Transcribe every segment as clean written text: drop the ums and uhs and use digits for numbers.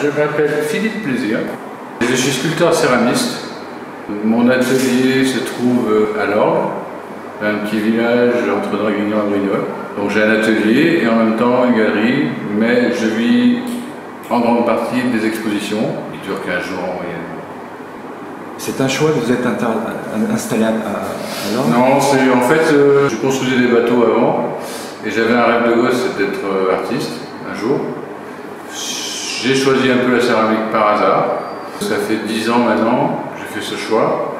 Je m'appelle Philippe Plaisir, je suis sculpteur céramiste. Mon atelier se trouve à l'Orgue, un petit village entre Draguignan et Brignoles. Donc j'ai un atelier et en même temps une galerie, mais je vis en grande partie des expositions qui durent 15 jours en moyenne. C'est un choix que vous êtes installé à l'Orgue? Non, c'est en fait, je construisais des bateaux avant et j'avais un rêve de gosse, c'est d'être artiste un jour. J'ai choisi un peu la céramique par hasard. Ça fait 10 ans maintenant que j'ai fait ce choix.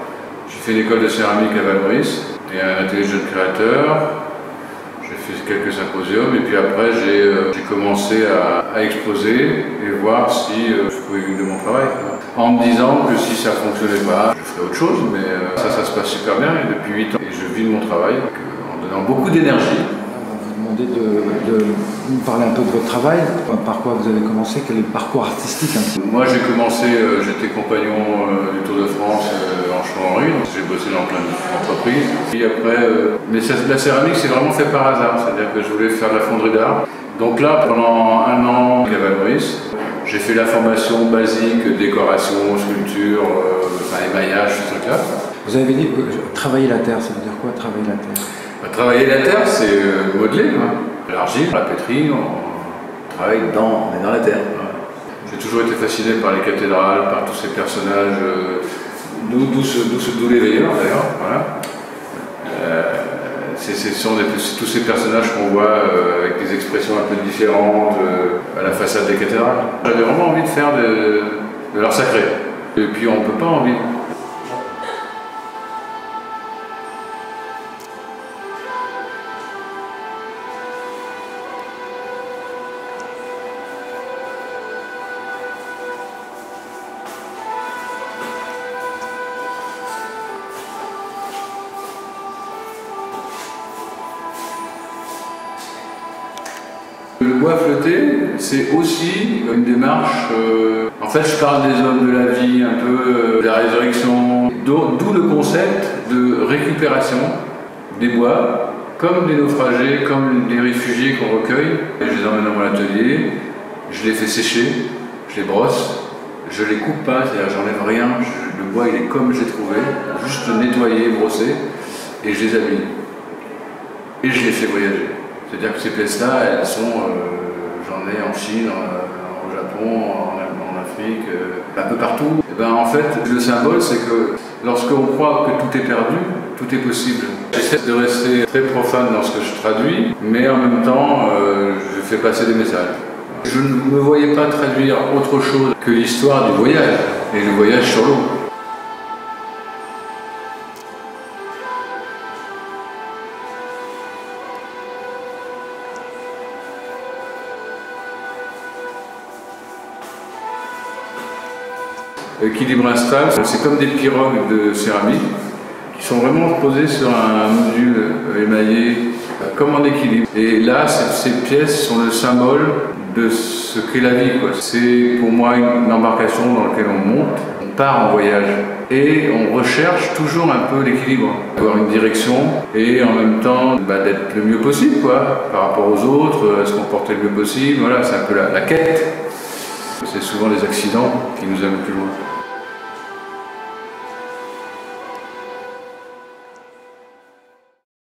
J'ai fait une école de céramique à Val-Brice et un atelier de jeunes créateurs. J'ai fait quelques symposiums et puis après j'ai commencé à exposer et voir si je pouvais vivre de mon travail. En me disant que si ça ne fonctionnait pas, je ferais autre chose, mais ça se passe super bien et depuis 8 ans et je vis de mon travail en donnant beaucoup d'énergie. On va vous demander de nous parler un peu de votre travail, par quoi vous avez commencé, quel est le parcours artistique un petit peu? Moi j'ai commencé, j'étais compagnon du Tour de France en Champhenry, donc j'ai bossé dans plein d'entreprises. Puis après, mais la céramique c'est vraiment fait par hasard, c'est-à-dire que je voulais faire de la fonderie d'art. Donc là, pendant un an à Val-Brice, j'ai fait la formation basique, décoration, sculpture, émaillage, ce truc-là. Vous avez dit travailler la terre, ça veut dire quoi travailler la terre? Travailler la terre, c'est modeler. L'argile, la pétrie, on travaille on est dans la terre. J'ai toujours été fasciné par les cathédrales, par tous ces personnages, d'où les veilleurs d'ailleurs. Voilà. Ce sont tous ces personnages qu'on voit avec des expressions un peu différentes à la façade des cathédrales. J'avais vraiment envie de faire de l'art sacré. Et puis on ne peut pas envie. Le bois flotté, c'est aussi une démarche. En fait, je parle des hommes de la vie, un peu de la résurrection, d'où le concept de récupération des bois, comme des naufragés, comme des réfugiés qu'on recueille. Je les emmène dans mon atelier, je les fais sécher, je les brosse, je les coupe pas, c'est-à-dire j'enlève rien, le bois il est comme j'ai trouvé, juste nettoyé, brossé, et je les habille. Et je les fais voyager. C'est-à-dire que ces pièces-là, elles sont, j'en ai en Chine, au Japon, en Afrique, un peu partout. Et ben, en fait, le symbole, c'est que lorsqu'on croit que tout est perdu, tout est possible. J'essaie de rester très profane dans ce que je traduis, mais en même temps, je fais passer des messages. Je ne me voyais pas traduire autre chose que l'histoire du voyage, et le voyage sur l'eau. Équilibre instable, c'est comme des pirogues de céramique qui sont vraiment posées sur un module émaillé comme en équilibre. Et là, ces pièces sont le symbole de ce qu'est la vie. C'est pour moi une embarcation dans laquelle on monte, on part en voyage et on recherche toujours un peu l'équilibre, avoir une direction et en même temps d'être le mieux possible par rapport aux autres, se comporter le mieux possible. Voilà, c'est un peu la quête. C'est souvent les accidents qui nous amènent plus loin.